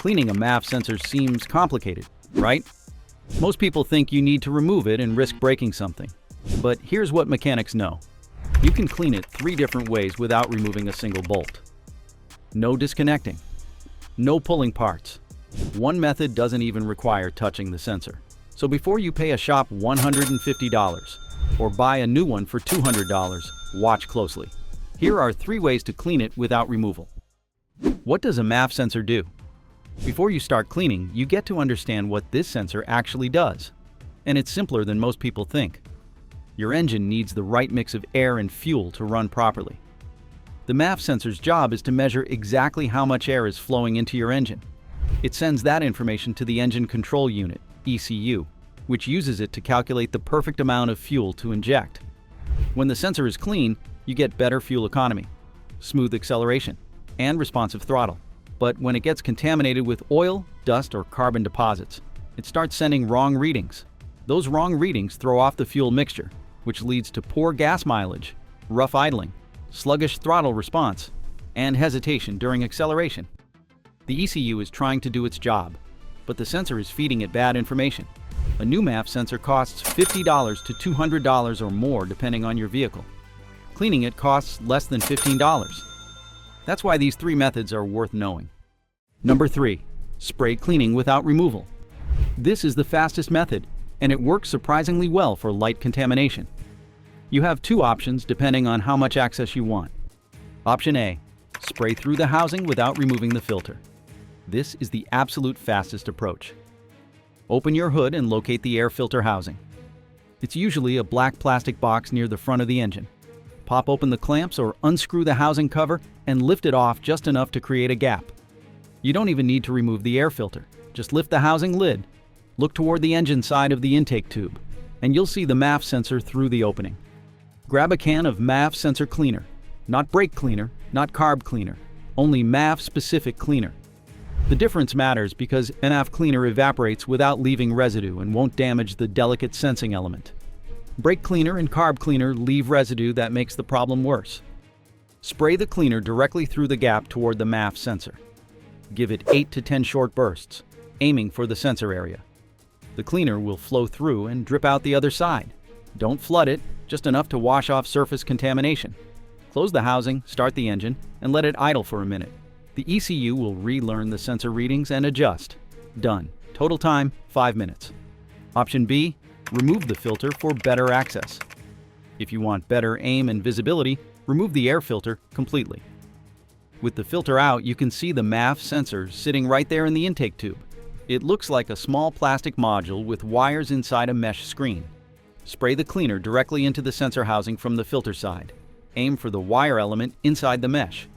Cleaning a MAF sensor seems complicated, right? Most people think you need to remove it and risk breaking something. But here's what mechanics know. You can clean it 3 different ways without removing a single bolt. No disconnecting. No pulling parts. One method doesn't even require touching the sensor. So before you pay a shop $150 or buy a new one for $200, watch closely. Here are 3 ways to clean it without removal. What does a MAF sensor do? Before you start cleaning, you get to understand what this sensor actually does. And it's simpler than most people think. Your engine needs the right mix of air and fuel to run properly. The MAF sensor's job is to measure exactly how much air is flowing into your engine. It sends that information to the Engine Control Unit, ECU, which uses it to calculate the perfect amount of fuel to inject. When the sensor is clean, you get better fuel economy, smooth acceleration, and responsive throttle. But when it gets contaminated with oil, dust, or carbon deposits, it starts sending wrong readings. Those wrong readings throw off the fuel mixture, which leads to poor gas mileage, rough idling, sluggish throttle response, and hesitation during acceleration. The ECU is trying to do its job, but the sensor is feeding it bad information. A new MAF sensor costs $50 to $200 or more depending on your vehicle. Cleaning it costs less than $15. That's why these 3 methods are worth knowing. Number 3. Spray cleaning without removal. This is the fastest method, and it works surprisingly well for light contamination. You have 2 options depending on how much access you want. Option A. Spray through the housing without removing the filter. This is the absolute fastest approach. Open your hood and locate the air filter housing. It's usually a black plastic box near the front of the engine. Pop open the clamps or unscrew the housing cover and lift it off just enough to create a gap. You don't even need to remove the air filter. Just lift the housing lid, look toward the engine side of the intake tube, and you'll see the MAF sensor through the opening. Grab a can of MAF sensor cleaner. Not brake cleaner, not carb cleaner, only MAF-specific cleaner. The difference matters because MAF cleaner evaporates without leaving residue and won't damage the delicate sensing element. Brake cleaner and carb cleaner leave residue that makes the problem worse. Spray the cleaner directly through the gap toward the MAF sensor. Give it 8 to 10 short bursts, aiming for the sensor area. The cleaner will flow through and drip out the other side. Don't flood it, just enough to wash off surface contamination. Close the housing, start the engine, and let it idle for a minute. The ECU will relearn the sensor readings and adjust. Done. Total time, 5 minutes. Option B, remove the filter for better access. If you want better aim and visibility, remove the air filter completely. With the filter out, you can see the MAF sensor sitting right there in the intake tube. It looks like a small plastic module with wires inside a mesh screen. Spray the cleaner directly into the sensor housing from the filter side. Aim for the wire element inside the mesh.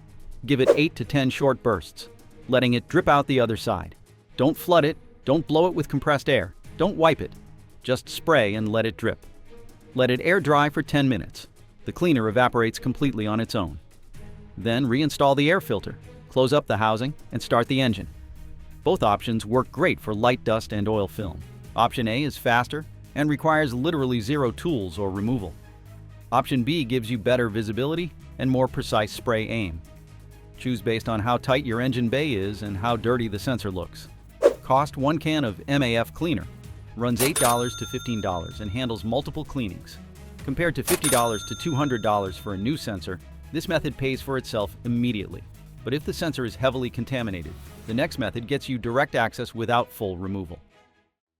Give it 8 to 10 short bursts, letting it drip out the other side. Don't flood it, don't blow it with compressed air, don't wipe it. Just spray and let it drip. Let it air dry for 10 minutes. The cleaner evaporates completely on its own. Then reinstall the air filter, close up the housing, and start the engine. Both options work great for light dust and oil film. Option A is faster and requires literally 0 tools or removal. Option B gives you better visibility and more precise spray aim. Choose based on how tight your engine bay is and how dirty the sensor looks. Cost: 1 can of MAF cleaner. Runs $8 to $15 and handles multiple cleanings. Compared to $50 to $200 for a new sensor, this method pays for itself immediately. But if the sensor is heavily contaminated, the next method gets you direct access without full removal.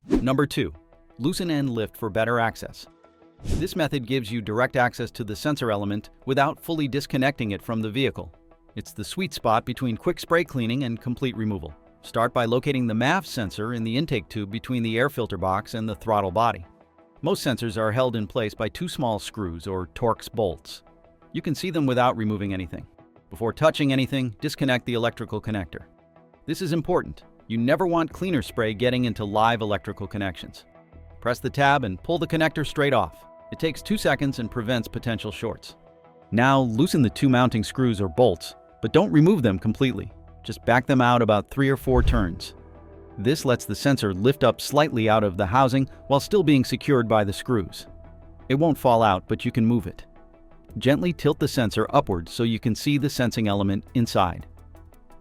Number 2. Loosen and lift for better access. This method gives you direct access to the sensor element without fully disconnecting it from the vehicle. It's the sweet spot between quick spray cleaning and complete removal. Start by locating the MAF sensor in the intake tube between the air filter box and the throttle body. Most sensors are held in place by 2 small screws or Torx bolts. You can see them without removing anything. Before touching anything, disconnect the electrical connector. This is important. You never want cleaner spray getting into live electrical connections. Press the tab and pull the connector straight off. It takes 2 seconds and prevents potential shorts. Now loosen the 2 mounting screws or bolts, but don't remove them completely. Just back them out about 3 or 4 turns. This lets the sensor lift up slightly out of the housing while still being secured by the screws. It won't fall out, but you can move it. Gently tilt the sensor upward so you can see the sensing element inside.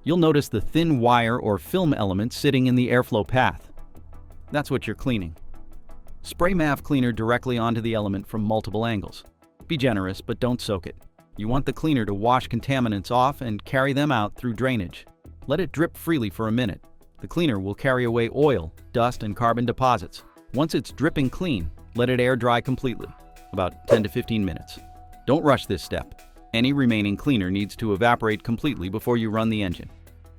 you'll notice the thin wire or film element sitting in the airflow path. That's what you're cleaning. Spray MAF cleaner directly onto the element from multiple angles. Be generous, but don't soak it. You want the cleaner to wash contaminants off and carry them out through drainage. Let it drip freely for a minute. The cleaner will carry away oil, dust, and carbon deposits. Once it's dripping clean, let it air dry completely, about 10 to 15 minutes. Don't rush this step. Any remaining cleaner needs to evaporate completely before you run the engine.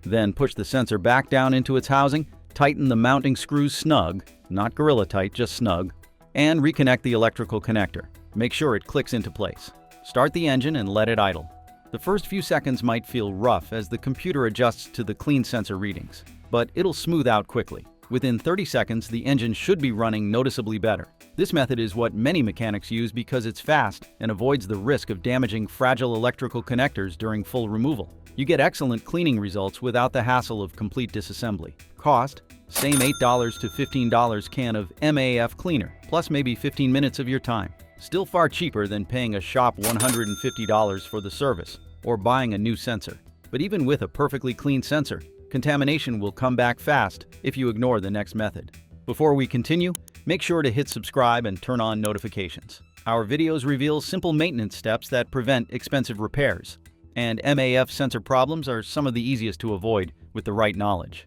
Then push the sensor back down into its housing, tighten the mounting screws snug, not gorilla tight, just snug, and reconnect the electrical connector. Make sure it clicks into place. Start the engine and let it idle. The first few seconds might feel rough as the computer adjusts to the clean sensor readings, but it'll smooth out quickly. Within 30 seconds, the engine should be running noticeably better. This method is what many mechanics use because it's fast and avoids the risk of damaging fragile electrical connectors during full removal. You get excellent cleaning results without the hassle of complete disassembly. Cost: same $8 to $15 can of MAF cleaner, plus maybe 15 minutes of your time. Still far cheaper than paying a shop $150 for the service or buying a new sensor. But even with a perfectly clean sensor, contamination will come back fast if you ignore the next method. Before we continue, make sure to hit subscribe and turn on notifications. Our videos reveal simple maintenance steps that prevent expensive repairs, and MAF sensor problems are some of the easiest to avoid with the right knowledge.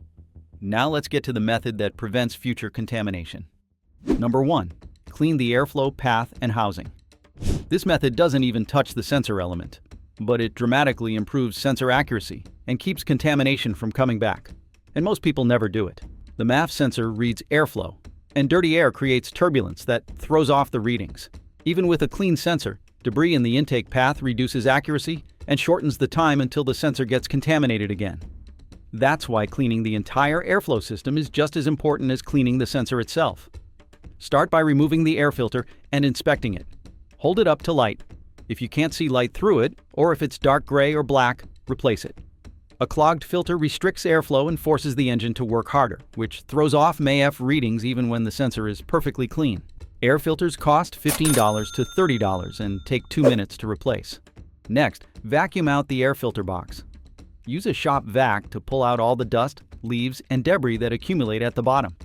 Now let's get to the method that prevents future contamination. Number 1. Clean the airflow path and housing. This method doesn't even touch the sensor element, but it dramatically improves sensor accuracy and keeps contamination from coming back. And most people never do it. The MAF sensor reads airflow, and dirty air creates turbulence that throws off the readings. Even with a clean sensor, debris in the intake path reduces accuracy and shortens the time until the sensor gets contaminated again. That's why cleaning the entire airflow system is just as important as cleaning the sensor itself. Start by removing the air filter and inspecting it. Hold it up to light. If you can't see light through it, or if it's dark gray or black, replace it. A clogged filter restricts airflow and forces the engine to work harder, which throws off MAF readings even when the sensor is perfectly clean. Air filters cost $15 to $30 and take 2 minutes to replace. Next, vacuum out the air filter box. Use a shop vac to pull out all the dust, leaves, and debris that accumulate at the bottom.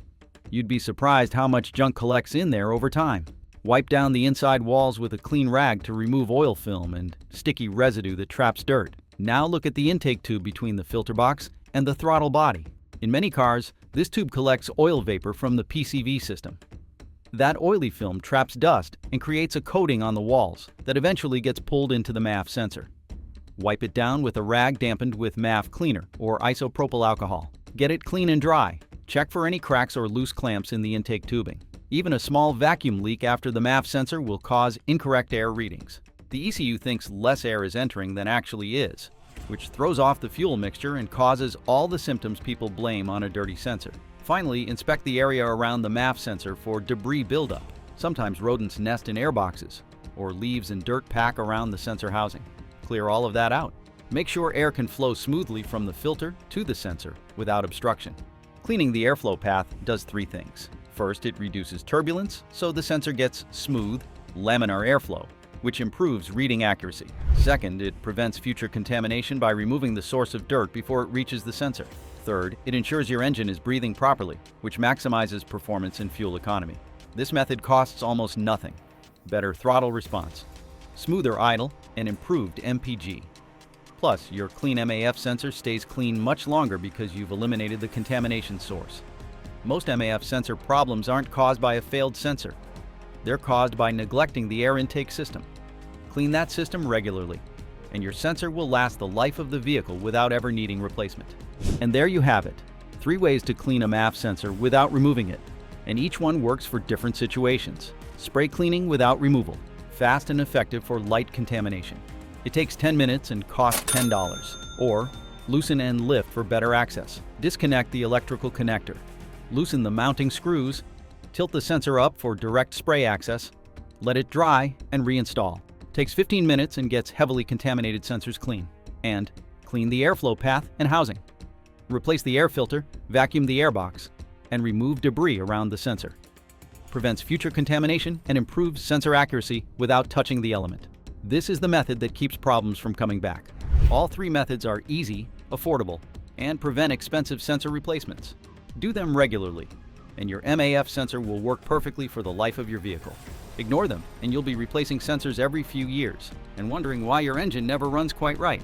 You'd be surprised how much junk collects in there over time. Wipe down the inside walls with a clean rag to remove oil film and sticky residue that traps dirt. Now look at the intake tube between the filter box and the throttle body. In many cars, this tube collects oil vapor from the PCV system. That oily film traps dust and creates a coating on the walls that eventually gets pulled into the MAF sensor. Wipe it down with a rag dampened with MAF cleaner or isopropyl alcohol. Get it clean and dry. Check for any cracks or loose clamps in the intake tubing. Even a small vacuum leak after the MAF sensor will cause incorrect air readings. The ECU thinks less air is entering than actually is, which throws off the fuel mixture and causes all the symptoms people blame on a dirty sensor. Finally, inspect the area around the MAF sensor for debris buildup. Sometimes rodents nest in air boxes, or leaves and dirt pack around the sensor housing. Clear all of that out. Make sure air can flow smoothly from the filter to the sensor without obstruction. Cleaning the airflow path does 3 things. First, it reduces turbulence, so the sensor gets smooth, laminar airflow, which improves reading accuracy. Second, it prevents future contamination by removing the source of dirt before it reaches the sensor. Third, it ensures your engine is breathing properly, which maximizes performance and fuel economy. This method costs almost nothing. Better throttle response, smoother idle, and improved MPG. Plus, your clean MAF sensor stays clean much longer because you've eliminated the contamination source. Most MAF sensor problems aren't caused by a failed sensor. They're caused by neglecting the air intake system. Clean that system regularly, and your sensor will last the life of the vehicle without ever needing replacement. And there you have it. 3 ways to clean a MAF sensor without removing it, and each one works for different situations. Spray cleaning without removal, fast and effective for light contamination. It takes 10 minutes and costs $10. Or, loosen and lift for better access. Disconnect the electrical connector. Loosen the mounting screws. Tilt the sensor up for direct spray access. Let it dry and reinstall. Takes 15 minutes and gets heavily contaminated sensors clean. And clean the airflow path and housing. Replace the air filter, vacuum the airbox, and remove debris around the sensor. Prevents future contamination and improves sensor accuracy without touching the element. This is the method that keeps problems from coming back. All 3 methods are easy, affordable, and prevent expensive sensor replacements. Do them regularly, and your MAF sensor will work perfectly for the life of your vehicle. Ignore them, and you'll be replacing sensors every few years and wondering why your engine never runs quite right.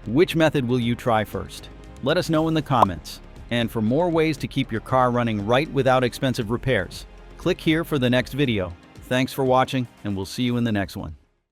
Which method will you try first? Let us know in the comments. And for more ways to keep your car running right without expensive repairs, click here for the next video. Thanks for watching, and we'll see you in the next one.